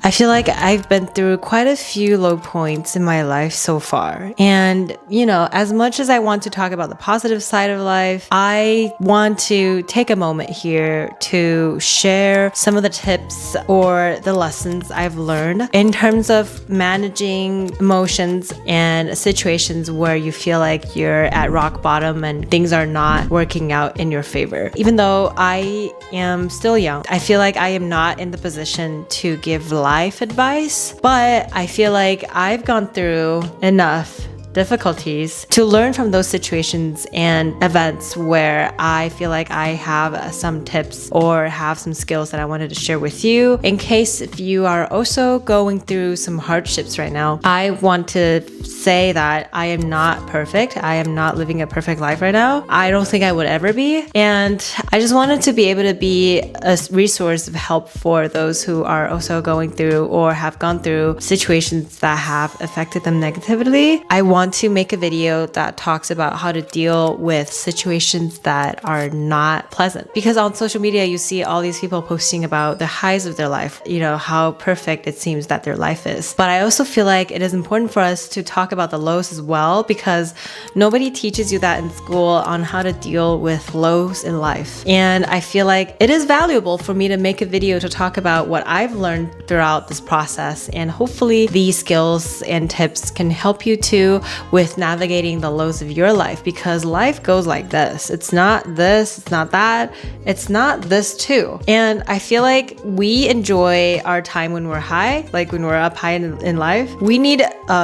I feel like I've been through quite a few low points in my life so far. And, as much as I want to talk about the positive side of life, I want to take a moment here to share some of the tips or the lessons I've learned in terms of managing emotions and situations where you feel like you're at rock bottom and things are not working out in your favor. Even though I am still young, I feel like I am not in the position to give life advice, but I feel like I've gone through enough difficulties to learn from those situations and events where I feel like I have some tips or have some skills that I wanted to share with you. In case if you are also going through some hardships right now, I want to say that I am not perfect. I am not living a perfect life right now. I don't think I would ever be. And I just wanted to be able to be a resource of help for those who are also going through or have gone through situations that have affected them negatively. I want to make a video that talks about how to deal with situations that are not pleasant. Because on social media, you see all these people posting about the highs of their life, how perfect it seems that their life is. But I also feel like it is important for us to talk about the lows as well, because nobody teaches you that in school on how to deal with lows in life. And I feel like it is valuable for me to make a video to talk about what I've learned throughout this process. And hopefully these skills and tips can help you too with navigating the lows of your life, because life goes like this. It's not this, it's not that, it's not this too. And I feel like we enjoy our time when we're high, like when we're up high in life. We need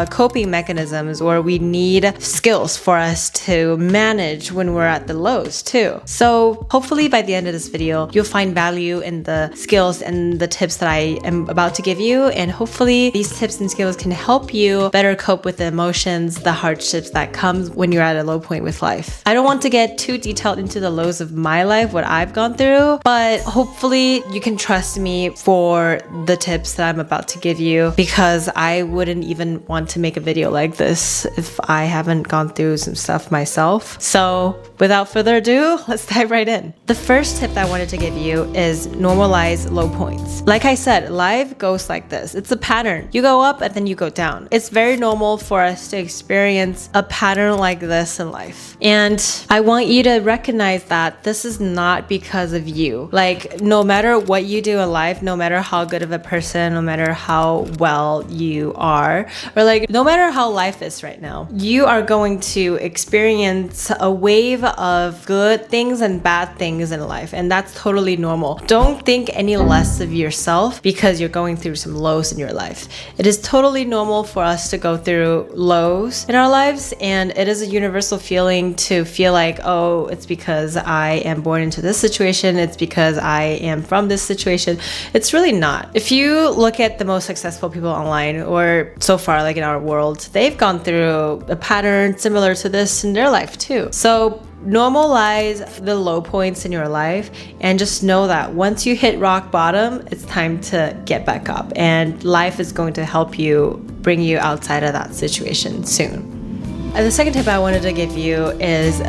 coping mechanisms, or we need skills for us to manage when we're at the lows too. So hopefully by the end of this video, you'll find value in the skills and the tips that I am about to give you. And hopefully these tips and skills can help you better cope with the emotions, the hardships that comes when you're at a low point with life. I don't want to get too detailed into the lows of my life, what I've gone through, but hopefully you can trust me for the tips that I'm about to give you, because I wouldn't even want to make a video like this if I haven't gone through some stuff myself. So without further ado, let's dive right in. The first tip that I wanted to give you is normalize low points. Like I said, life goes like this. It's a pattern. You go up and then you go down. It's very normal for us to experience a pattern like this in life. And I want you to recognize that this is not because of you. Like, no matter what you do in life, no matter how good of a person, no matter how well you are, or like no matter how life is right now, you are going to experience a wave of good things and bad things in life. And that's totally normal. Don't think any less of yourself because you're going through some lows in your life. It is totally normal for us to go through lows in our lives, and it is a universal feeling to feel like, oh, it's because I am born into this situation, it's because I am from this situation. It's really not. If you look at the most successful people online, or so far like in our world, they've gone through a pattern similar to this in their life too. So normalize the low points in your life and just know that once you hit rock bottom, it's time to get back up, and life is going to help you bring you outside of that situation soon. And the second tip I wanted to give you is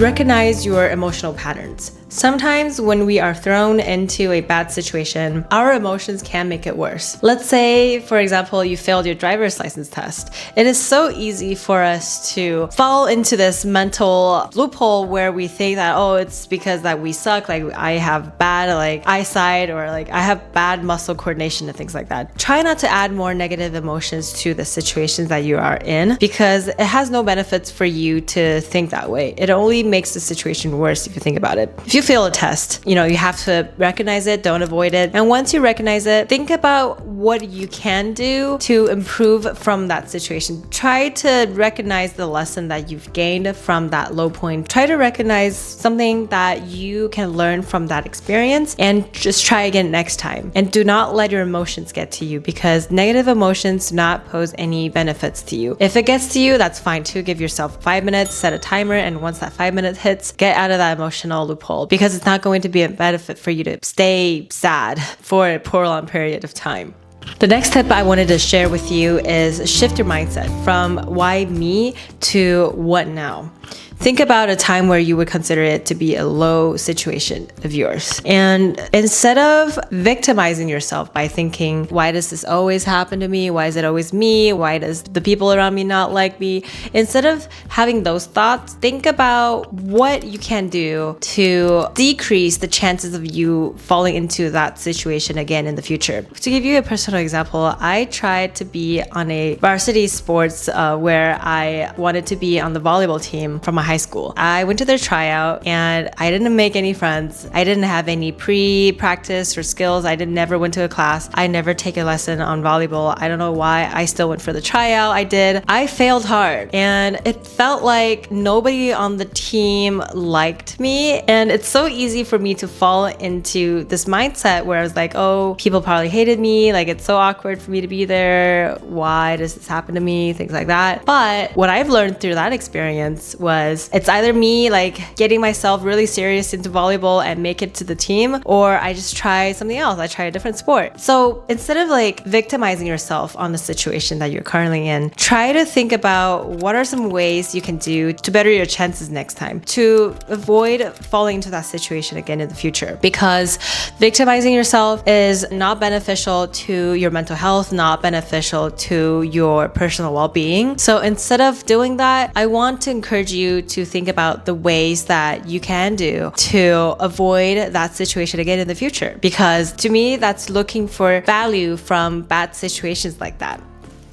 recognize your emotional patterns. Sometimes when we are thrown into a bad situation, our emotions can make it worse. Let's say, for example, you failed your driver's license test. It is so easy for us to fall into this mental loophole where we think that, oh, it's because that we suck, like I have bad eyesight, or like I have bad muscle coordination and things like that. Try not to add more negative emotions to the situations that you are in, because it has no benefits for you to think that way. It only makes the situation worse if you think about it. If you fail a test, you have to recognize it, don't avoid it. And once you recognize it, think about what you can do to improve from that situation. Try to recognize the lesson that you've gained from that low point. Try to recognize something that you can learn from that experience, and just try again next time. And do not let your emotions get to you, because negative emotions do not pose any benefits to you. If it gets to you, that's fine too. Give yourself 5 minutes, set a timer, and once that 5 minutes hits, get out of that emotional loophole, because it's not going to be a benefit for you to stay sad for a prolonged period of time. The next tip I wanted to share with you is shift your mindset from why me to what now. Think about a time where you would consider it to be a low situation of yours. And instead of victimizing yourself by thinking, why does this always happen to me? Why is it always me? Why does the people around me not like me? Instead of having those thoughts, think about what you can do to decrease the chances of you falling into that situation again in the future. To give you a personal example, I tried to be on a varsity sports where I wanted to be on the volleyball team from my high school. I went to their tryout and I didn't make any friends. I didn't have any pre-practice or skills. I never went to a class. I never take a lesson on volleyball. I don't know why I still went for the tryout. I failed hard and it felt like nobody on the team liked me. And it's so easy for me to fall into this mindset where I was like, oh, people probably hated me. Like, it's so awkward for me to be there. Why does this happen to me? Things like that. But what I've learned through that experience was it's either me like getting myself really serious into volleyball and make it to the team, or I just try something else. I try a different sport. So instead of like victimizing yourself on the situation that you're currently in, try to think about what are some ways you can do to better your chances next time, to avoid falling into that situation again in the future. Because victimizing yourself is not beneficial to your mental health, not beneficial to your personal well-being. So instead of doing that, I want to encourage you to think about the ways that you can do to avoid that situation again in the future. Because to me, that's looking for value from bad situations like that.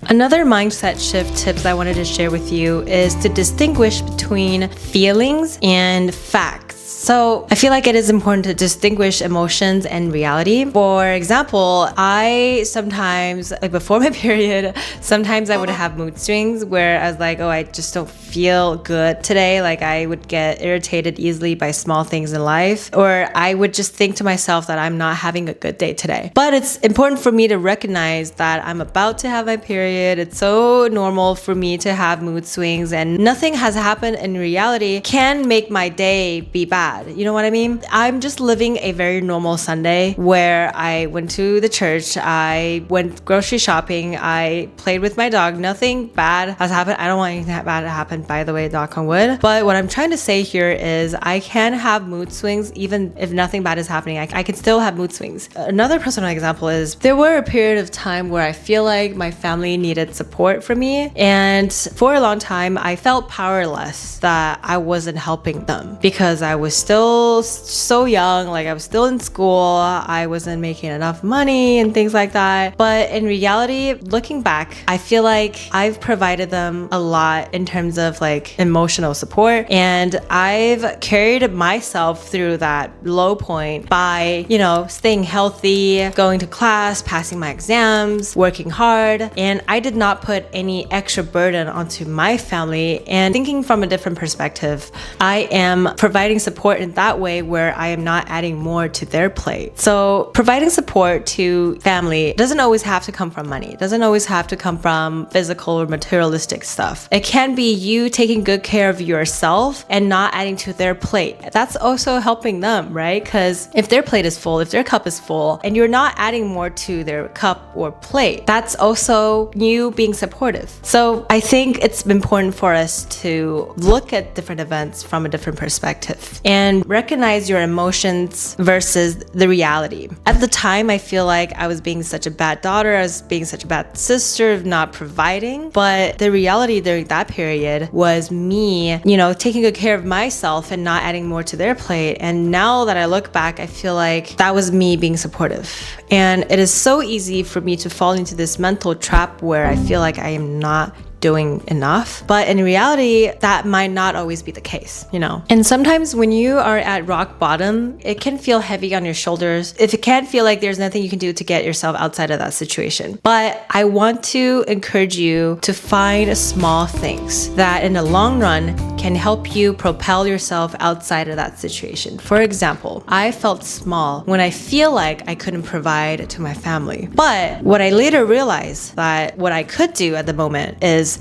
Another mindset shift tips I wanted to share with you is to distinguish between feelings and facts. So I feel like it is important to distinguish emotions and reality. For example, I sometimes, like before my period, sometimes I would have mood swings where I was like, oh, I just don't feel good today. Like I would get irritated easily by small things in life, or I would just think to myself that I'm not having a good day today. But it's important for me to recognize that I'm about to have my period. It's so normal for me to have mood swings, and nothing has happened in reality can make my day be bad. You know what I mean? I'm just living a very normal Sunday where I went to the church, I went grocery shopping, I played with my dog. Nothing bad has happened. I don't want anything bad to happen, by the way, knock on wood. But what I'm trying to say here is I can have mood swings even if nothing bad is happening. I can still have mood swings. Another personal example is there were a period of time where I feel like my family needed support from me. And for a long time, I felt powerless that I wasn't helping them because I was still so young, like I was still in school, I wasn't making enough money and things like that. But in reality, looking back, I feel like I've provided them a lot in terms of like emotional support, and I've carried myself through that low point by, staying healthy, going to class, passing my exams, working hard, and I did not put any extra burden onto my family. And thinking from a different perspective, I am providing support in that way where I am not adding more to their plate. So providing support to family doesn't always have to come from money. It doesn't always have to come from physical or materialistic stuff. It can be you taking good care of yourself and not adding to their plate. That's also helping them, right? Because if their plate is full, if their cup is full, and you're not adding more to their cup or plate, that's also you being supportive. So I think it's important for us to look at different events from a different perspective and recognize your emotions versus the reality. At the time, I feel like I was being such a bad daughter, I was being such a bad sister of not providing, but the reality during that period was me, taking good care of myself and not adding more to their plate. And now that I look back, I feel like that was me being supportive. And it is so easy for me to fall into this mental trap where I feel like I am not doing enough. But in reality, that might not always be the case, And sometimes when you are at rock bottom, it can feel heavy on your shoulders. If it can feel like there's nothing you can do to get yourself outside of that situation. But I want to encourage you to find small things that in the long run can help you propel yourself outside of that situation. For example, I felt small when I feel like I couldn't provide to my family. But what I later realized that what I could do at the moment is,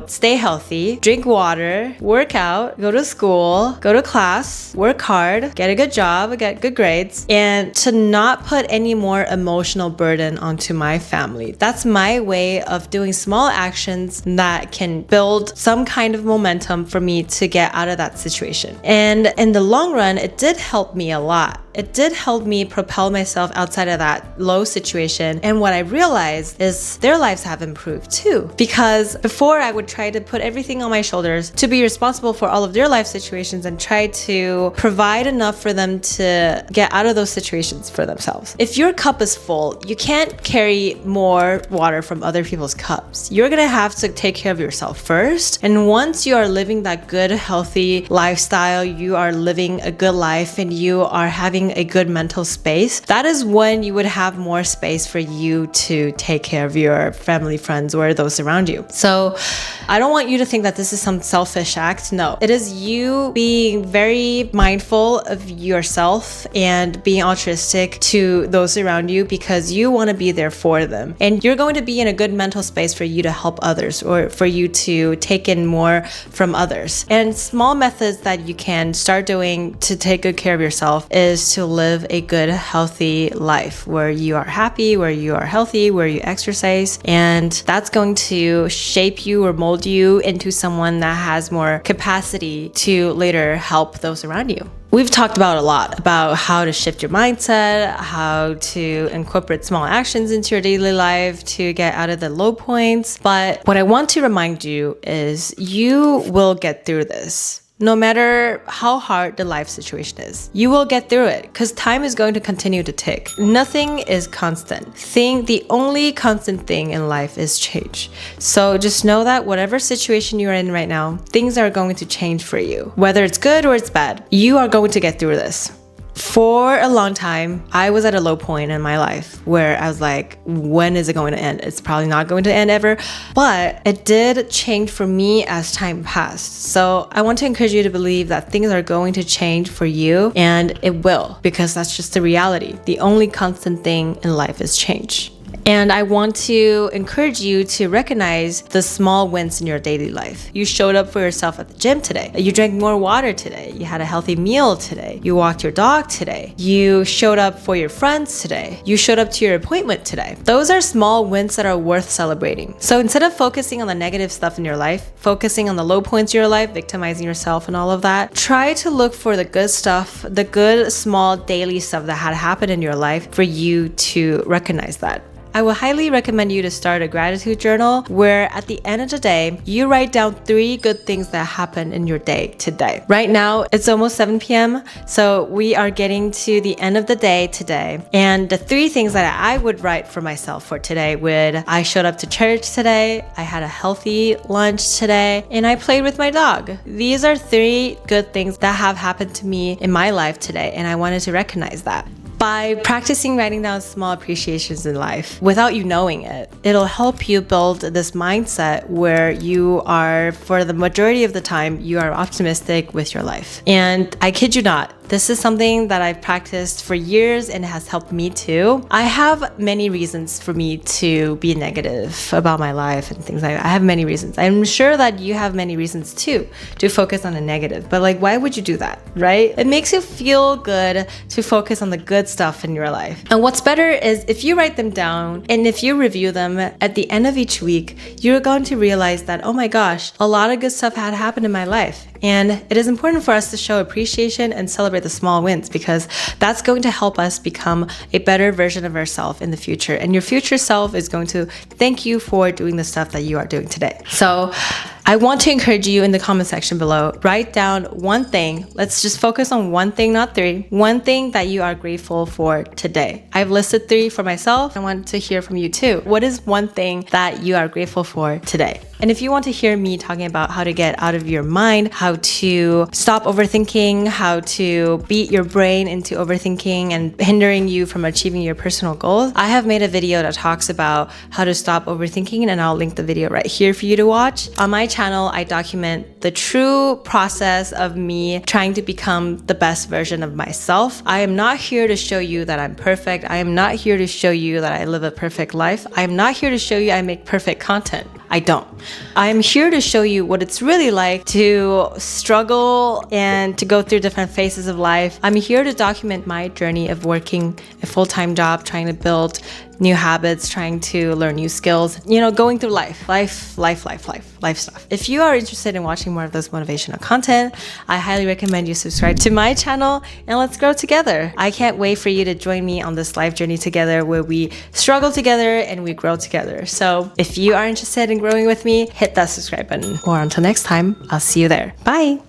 stay healthy, drink water, work out, go to school, go to class, work hard, get a good job, get good grades, and to not put any more emotional burden onto my family. That's my way of doing small actions that can build some kind of momentum for me to get out of that situation. And in the long run, it did help me a lot. It did help me propel myself outside of that low situation. And what I realized is their lives have improved too. Because before I would try to put everything on my shoulders to be responsible for all of their life situations and try to provide enough for them to get out of those situations for themselves. If your cup is full, you can't carry more water from other people's cups. You're gonna have to take care of yourself first. And once you are living that good, healthy lifestyle, you are living a good life, and you are having a good mental space, that is when you would have more space for you to take care of your family, friends, or those around you. So I don't want you to think that this is some selfish act. No, it is you being very mindful of yourself and being altruistic to those around you because you want to be there for them. And you're going to be in a good mental space for you to help others or for you to take in more from others. And small methods that you can start doing to take good care of yourself is to live a good, healthy life where you are happy, where you are healthy, where you exercise. And that's going to shape you or mold you into someone that has more capacity to later help those around you. We've talked about a lot about how to shift your mindset, how to incorporate small actions into your daily life to get out of the low points. But what I want to remind you is you will get through this. No matter how hard the life situation is, you will get through it because time is going to continue to tick. Nothing is constant. The only constant thing in life is change. So just know that whatever situation you're in right now, things are going to change for you. Whether it's good or it's bad, you are going to get through this. For a long time, I was at a low point in my life where I was like, when is it going to end? It's probably not going to end ever. But it did change for me as time passed. So I want to encourage you to believe that things are going to change for you, and it will, because that's just the reality. The only constant thing in life is change. And I want to encourage you to recognize the small wins in your daily life. You showed up for yourself at the gym today. You drank more water today. You had a healthy meal today. You walked your dog today. You showed up for your friends today. You showed up to your appointment today. Those are small wins that are worth celebrating. So instead of focusing on the negative stuff in your life, focusing on the low points in your life, victimizing yourself and all of that, try to look for the good stuff, the good small daily stuff that had happened in your life for you to recognize that. I would highly recommend you to start a gratitude journal where at the end of the day, you write down 3 good things that happened in your day today. Right now, it's almost 7 p.m. So we are getting to the end of the day today. And the 3 things that I would write for myself for today would, I showed up to church today, I had a healthy lunch today, and I played with my dog. These are 3 good things that have happened to me in my life today, and I wanted to recognize that. By practicing writing down small appreciations in life without you knowing it, it'll help you build this mindset where you are, for the majority of the time, you are optimistic with your life. And I kid you not, this is something that I've practiced for years and it has helped me too. I have many reasons for me to be negative about my life and things like that. I have many reasons. I'm sure that you have many reasons too to focus on the negative. But like, why would you do that, right? It makes you feel good to focus on the good stuff in your life. And what's better is if you write them down and if you review them at the end of each week, you're going to realize that, oh my gosh, a lot of good stuff had happened in my life. And it is important for us to show appreciation and celebrate the small wins because that's going to help us become a better version of ourselves in the future. And your future self is going to thank you for doing the stuff that you are doing today. So I want to encourage you in the comment section below, write down one thing. Let's just focus on one thing, not 3. One thing that you are grateful for today. I've listed 3 for myself. I want to hear from you too. What is one thing that you are grateful for today? And if you want to hear me talking about how to get out of your mind, how to stop overthinking, how to beat your brain into overthinking and hindering you from achieving your personal goals, I have made a video that talks about how to stop overthinking, and I'll link the video right here for you to watch. On my channel, I document the true process of me trying to become the best version of myself. I am not here to show you that I'm perfect. I am not here to show you that I live a perfect life. I am not here to show you I make perfect content. I don't. I am here to show you what it's really like to struggle and to go through different phases of life. I'm here to document my journey of working a full-time job, trying to build new habits, trying to learn new skills, you know, going through life stuff. If you are interested in watching more of this motivational content, I highly recommend you subscribe to my channel and let's grow together. I can't wait for you to join me on this life journey together where we struggle together and we grow together. So if you are interested in growing with me, hit that subscribe button. Or until next time, I'll see you there. Bye.